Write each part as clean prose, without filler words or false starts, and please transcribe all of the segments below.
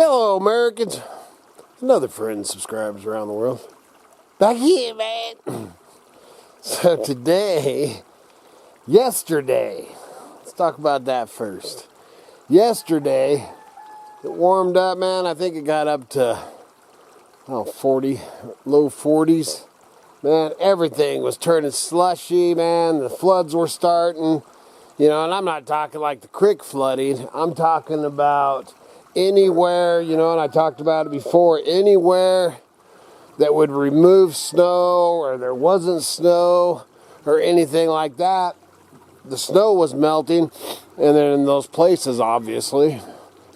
Hello, Americans. Another friend subscribers around the world. Back here, man. So yesterday, let's talk about that first. Yesterday, it warmed up, man. I think it got up to, 40, low 40s. Man, everything was turning slushy, man. The floods were starting. And I'm not talking like the creek flooding. I'm talking about anywhere, and I talked about it before, anywhere that would remove snow or there wasn't snow or anything like that, the snow was melting. And then in those places, obviously,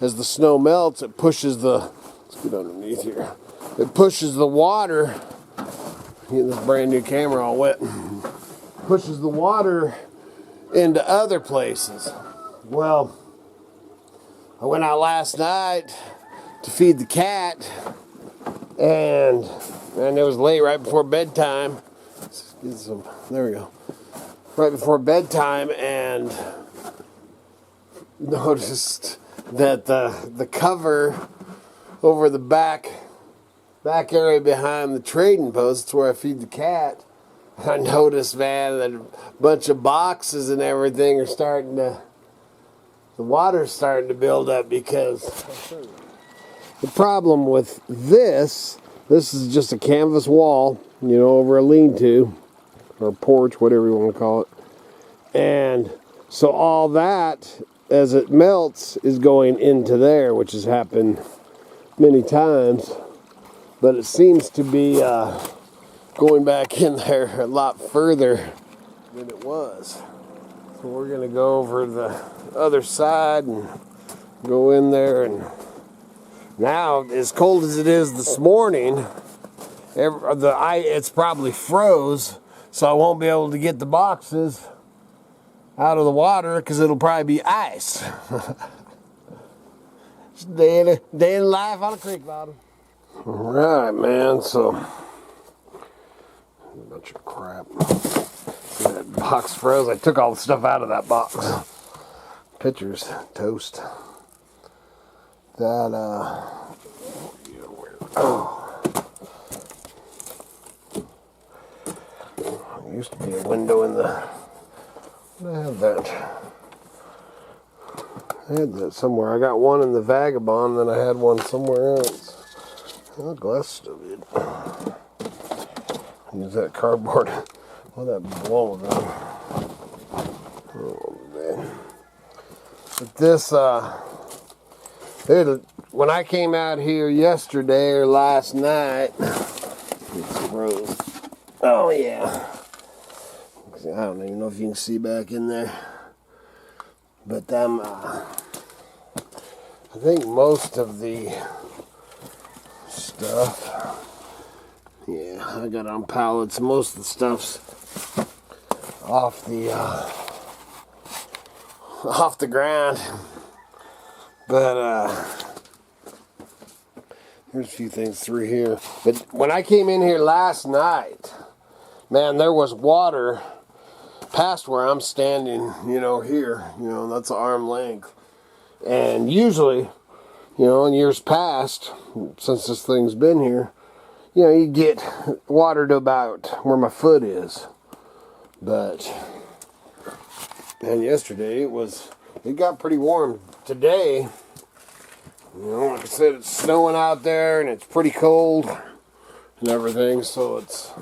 as the snow melts, it pushes let's get underneath here, it pushes the water, get this brand new camera all wet, pushes the water into other places. Well, I went out last night to feed the cat, and it was late, right before bedtime. Let's get some, there we go. Right before bedtime, and noticed that the cover over the back area behind the trading post where I feed the cat, I noticed, man, that a bunch of boxes and everything are the water's starting to build up, because the problem with this is just a canvas wall, over a lean-to or porch, whatever you want to call it. And so all that, as it melts, is going into there, which has happened many times, but it seems to be going back in there a lot further than it was. So we're going to go over the other side and go in there. And now, as cold as it is this morning, it's probably froze, so I won't be able to get the boxes out of the water because it'll probably be ice. Day in life on a creek bottom. All right, man, so a bunch of crap. That box froze. I took all the stuff out of that box. Pictures, toast. That, there used to be a window in the, I had that somewhere. I got one in the Vagabond, then I had one somewhere else. Oh, glass still good. Use that cardboard. Well, that blown up. Oh, man. But this, when I came out here yesterday or last night, it's froze. Oh, yeah. I don't even know if you can see back in there. But I think most of the stuff, yeah, I got on pallets. Most of the stuff's off the ground. But here's a few things through here. But when I came in here last night, man, there was water past where I'm standing, here, that's an arm length. And usually, in years past, since this thing's been here, you get water to about where my foot is. But, man, yesterday it got pretty warm. Today, like I said, it's snowing out there and it's pretty cold and everything, so it's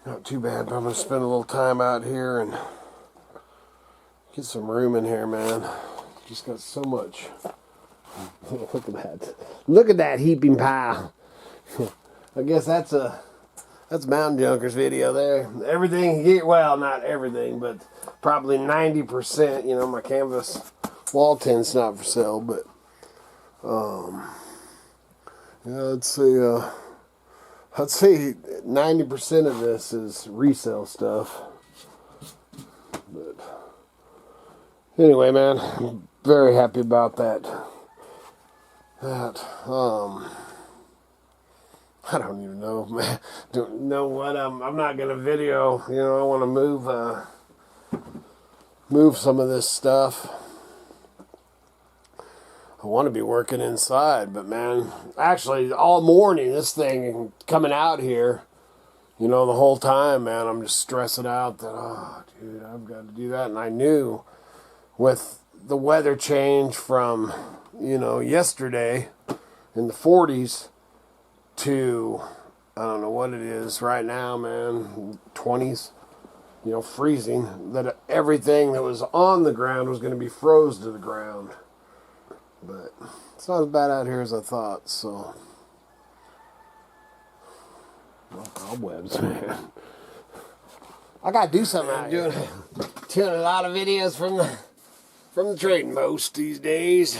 not too bad. But I'm going to spend a little time out here and get some room in here, man. Just got so much. Look at that. Look at that heaping pile. I guess that's Mountain Junkers video there. Everything here, well, not everything, but probably 90%, my canvas wall tent's not for sale, but I'd say 90% of this is resale stuff. But anyway, man, I'm very happy about that. I don't even know, man. Don't know what I'm not gonna video. I want to move some of this stuff. I want to be working inside, but man, actually all morning, this thing coming out here, you know, the whole time, man, I'm just stressing out that, oh, dude, I've got to do that. And I knew with the weather change from, you know, yesterday in the 40s to, I don't know what it is right now, man, 20s, you know, freezing, that everything that was on the ground was going to be froze to the ground. But it's not as bad out here as I thought, so. Well, cobwebs, man. I gotta do something out here. Doing a lot of videos from the trading post these days.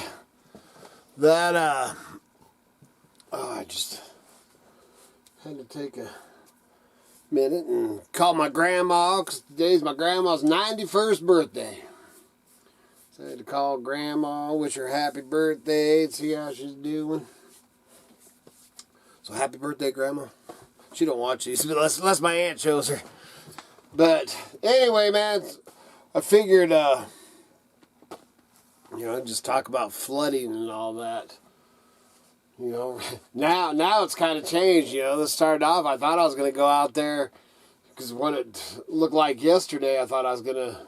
That I just had to take a minute and call my grandma, because today's my grandma's 91st birthday. So I had to call grandma, wish her happy birthday, and see how she's doing. So happy birthday, grandma. She don't watch these unless my aunt shows her. But anyway, man, I figured, you know, just talk about flooding and all that. You know, now it's kind of changed. You know, this started off, I thought I was going to go out there, because what it looked like yesterday, I thought I was going to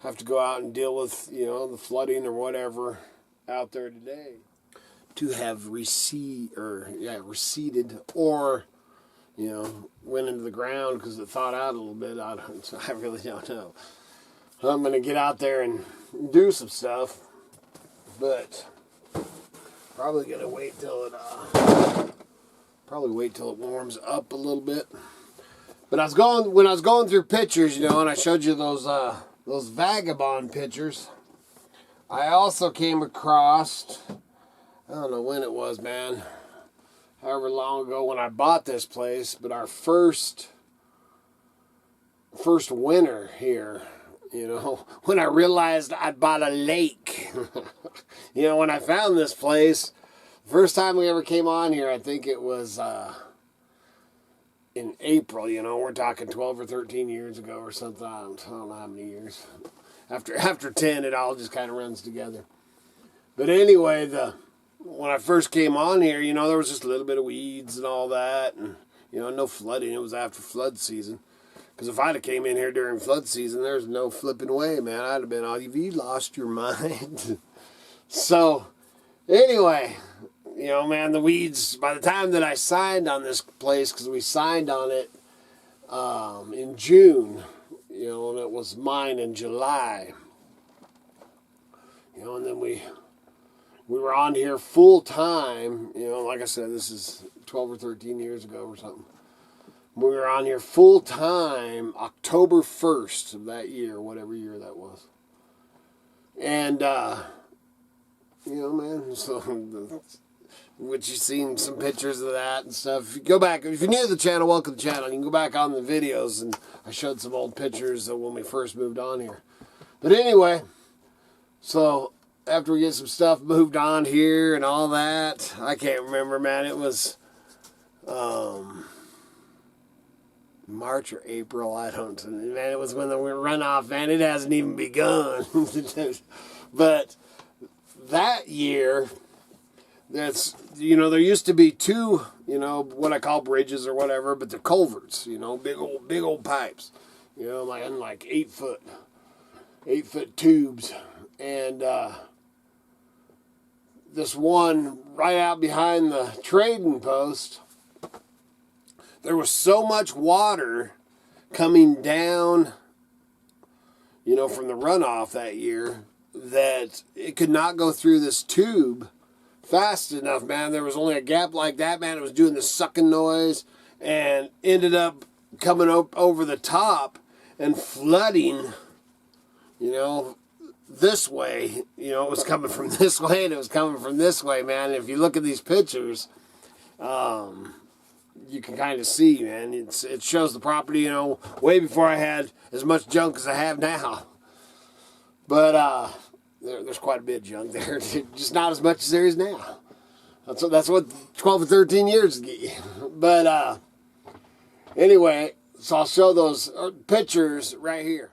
have to go out and deal with, you know, the flooding or whatever out there today. To have receded, or, you know, went into the ground because it thawed out a little bit. I really don't know. I'm going to get out there and do some stuff, but probably going to wait till it warms up a little bit. But when I was going through pictures, you know, and I showed you those vagabond pictures, I also came across, I don't know when it was, man, however long ago when I bought this place, but our first winter here, you know, when I realized I'd bought a lake. You know, when I found this place, first time we ever came on here, I think it was in April, you know, we're talking 12 or 13 years ago or something. I don't know how many years. After 10, it all just kind of runs together. But anyway, when I first came on here, you know, there was just a little bit of weeds and all that, and, you know, no flooding. It was after flood season. Because if I'd have came in here during flood season, there's no flipping way, man. I'd have been, oh, you lost your mind. So, anyway, you know, man, the weeds, by the time that I signed on this place, because we signed on it in June, you know, and it was mine in July. You know, and then we were on here full time, you know, like I said, this is 12 or 13 years ago or something. We were on here full time October 1st of that year, whatever year that was. And, you know, man, so, which you've seen some pictures of that and stuff. If you go back, if you're new to the channel, welcome to the channel. You can go back on the videos, and I showed some old pictures of when we first moved on here. But anyway, so after we get some stuff moved on here and all that, I can't remember, man. It was March or April, I don't know. Man, it was when the runoff, man, it hasn't even begun. But that year, that's, you know, there used to be two, you know, what I call bridges or whatever, but they're culverts, you know, big old pipes, you know, like 8 foot tubes. And this one right out behind the trading post, there was so much water coming down, you know, from the runoff that year that it could not go through this tube fast enough, man. There was only a gap like that, man. It was doing this sucking noise and ended up coming up over the top and flooding, you know, this way. You know, it was coming from this way and it was coming from this way, man. And if you look at these pictures, you can kind of see, man. It shows the property, you know, way before I had as much junk as I have now. But there's quite a bit of junk there, just not as much as there is now. That's what 12 or 13 years get you. But anyway, so I'll show those pictures right here.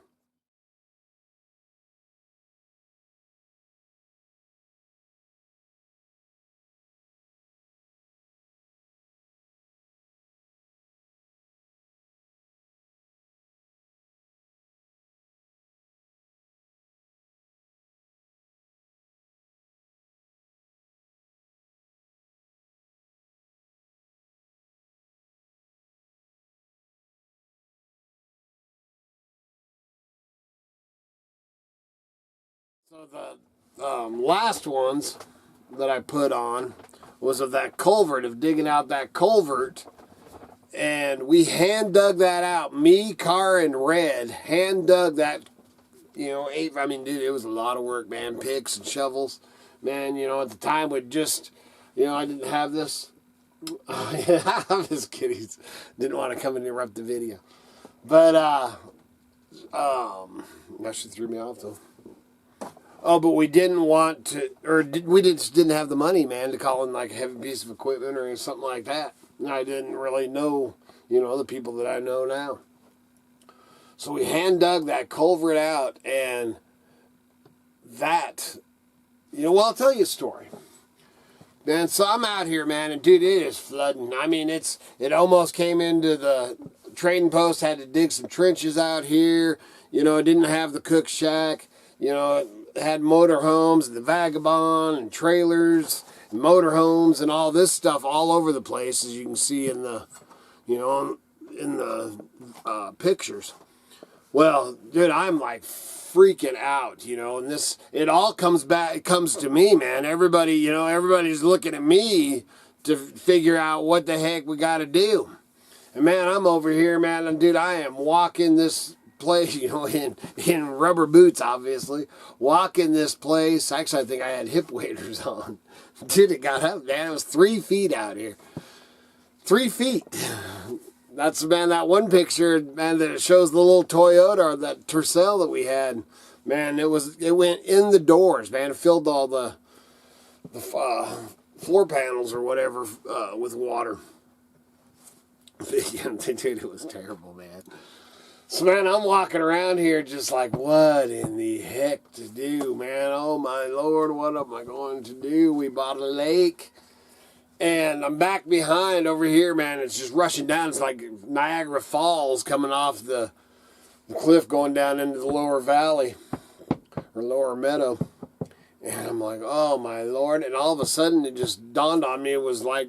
So the last ones that I put on was of that culvert, of digging out that culvert. And we hand dug that out. Me, Car, and Red hand dug that, I mean, dude, it was a lot of work, man. Picks and shovels. Man, at the time we'd just, I didn't have this. I'm just kidding. Didn't want to come and interrupt the video. But, that should threw me off, though. Oh, but we didn't want to, we just didn't have the money, man, to call in like a heavy piece of equipment or something like that. I didn't really know, the people that I know now. So we hand dug that culvert out, and that, I'll tell you a story. Man, so I'm out here, man, and dude, it is flooding. I mean, it almost came into the trading post, had to dig some trenches out here. It didn't have the cook shack. It had motorhomes, the vagabond, and trailers, and motorhomes, and all this stuff all over the place, as you can see in the, pictures. Well, dude, I'm like freaking out, and this, it all comes back, it comes to me, man. Everybody, everybody's looking at me to figure out what the heck we got to do. And man, I'm over here, man, and dude, I am walking this place, in rubber boots, obviously, walking this place. Actually, I think I had hip waders on. Dude, it got up, man. It was 3 feet out here. 3 feet. That's, man, that one picture, man, that it shows the little Toyota or that Tercel that we had. Man, it went in the doors, man. It filled all the floor panels or whatever with water. Dude, it was terrible, man. So, man, I'm walking around here just like, what in the heck to do, man? Oh, my Lord, what am I going to do? We bought a lake, and I'm back behind over here, man. It's just rushing down. It's like Niagara Falls coming off the cliff going down into the lower valley or lower meadow. And I'm like, oh, my Lord. And all of a sudden, it just dawned on me. It was like,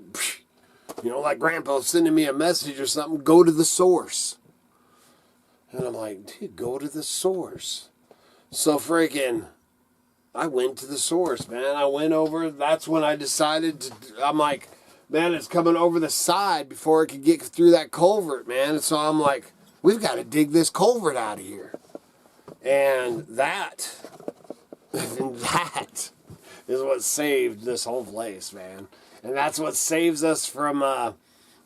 like Grandpa sending me a message or something, go to the source. And I'm like, dude, go to the source. So freaking, I went to the source, man. I went over. That's when I decided to, I'm like, man, it's coming over the side before it could get through that culvert, man. And so I'm like, we've got to dig this culvert out of here. And that is what saved this whole place, man. And that's what saves us from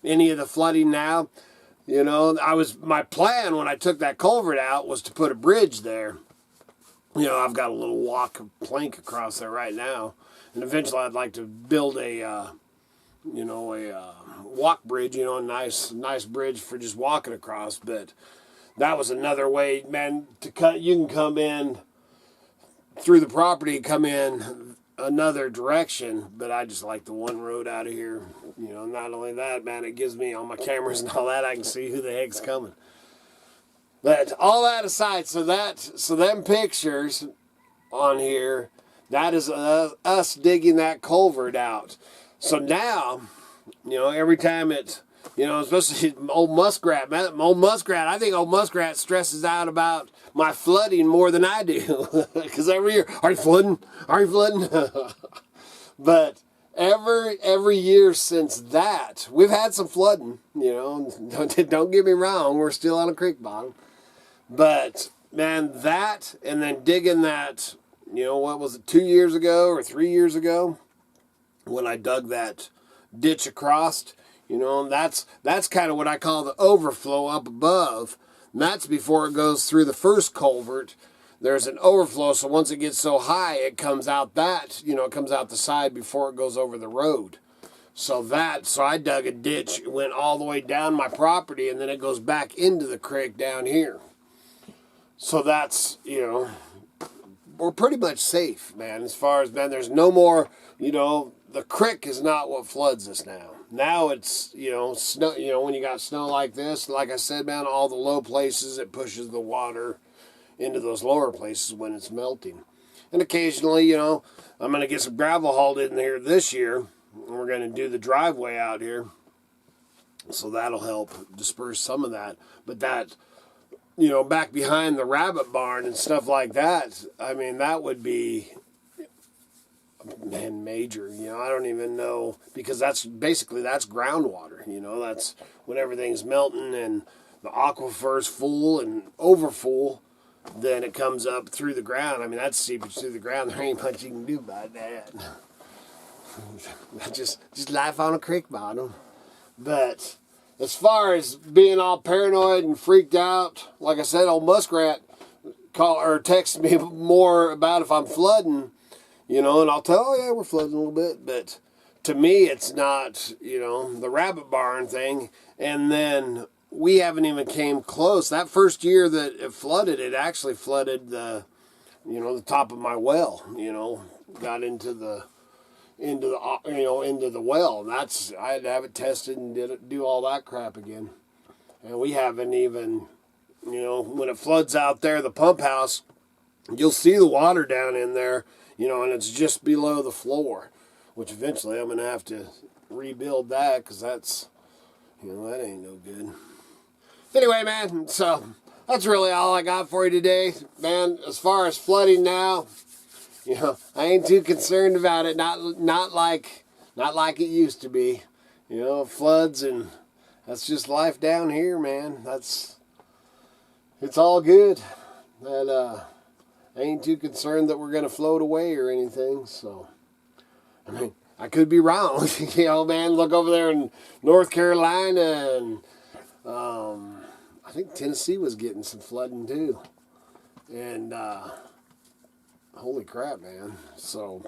any of the flooding now. My plan when I took that culvert out was to put a bridge there. I've got a little walk plank across there right now. And eventually I'd like to build a walk bridge, a nice bridge for just walking across. But that was another way, man, to cut. You can come in through the property, come in another direction, but I just like the one road out of here. Not only that, man, it gives me on my cameras and all that, I can see who the heck's coming. But all that aside, so them pictures on here, that is us digging that culvert out. So now, every time it, especially old muskrat, I think old muskrat stresses out about my flooding more than I do. Because every year, are you flooding? Are you flooding? But every year since that, we've had some flooding, don't get me wrong, we're still on a creek bottom. But, man, that, and then digging that, what was it, 2 years ago or 3 years ago, when I dug that ditch across, that's kind of what I call the overflow up above. And that's before it goes through the first culvert. There's an overflow, so once it gets so high, it comes out it comes out the side before it goes over the road. So I dug a ditch, it went all the way down my property, and then it goes back into the creek down here. So that's, we're pretty much safe, man, as far as, man, there's no more, the creek is not what floods us now. Now it's, snow, when you got snow like this, like I said, man, all the low places, it pushes the water into those lower places when it's melting. And occasionally, I'm going to get some gravel hauled in here this year, and we're going to do the driveway out here. So that'll help disperse some of that. But that you know, back behind the rabbit barn and stuff like that, I mean, that would be, man, major. You know, I don't even know, because that's basically, that's groundwater. You know, that's when everything's melting and the aquifer's full and over full, then it comes up through the ground. I mean, that's seepage through the ground. There ain't much you can do about that. just life on a creek bottom. But as far as being all paranoid and freaked out, like I said, old muskrat call or text me more about if I'm flooding, you know, and I'll tell, oh yeah, we're flooding a little bit. But to me, it's not, you know, the rabbit barn thing. And then we haven't even came close. That first year that it flooded, it actually flooded the, you know, the top of my well, you know, got into the well. And that's, I had to have it tested and do all that crap again. And we haven't even, you know, when it floods out there, the pump house, you'll see the water down in there, you know, and it's just below the floor, which eventually I'm going to have to rebuild that, because that's, you know, that ain't no good. Anyway, man, so that's really all I got for you today. Man, as far as flooding now, you know, I ain't too concerned about it. Not like it used to be. You know, floods, and that's just life down here, man. It's all good. And I ain't too concerned that we're gonna float away or anything. So, I mean, I could be wrong. You know, man, look over there in North Carolina, and I think Tennessee was getting some flooding too. And holy crap, man. So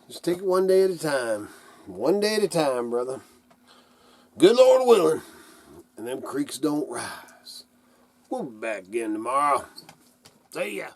just take it one day at a time. One day at a time, brother. Good Lord willing. And them creeks don't rise. We'll be back again tomorrow. See ya.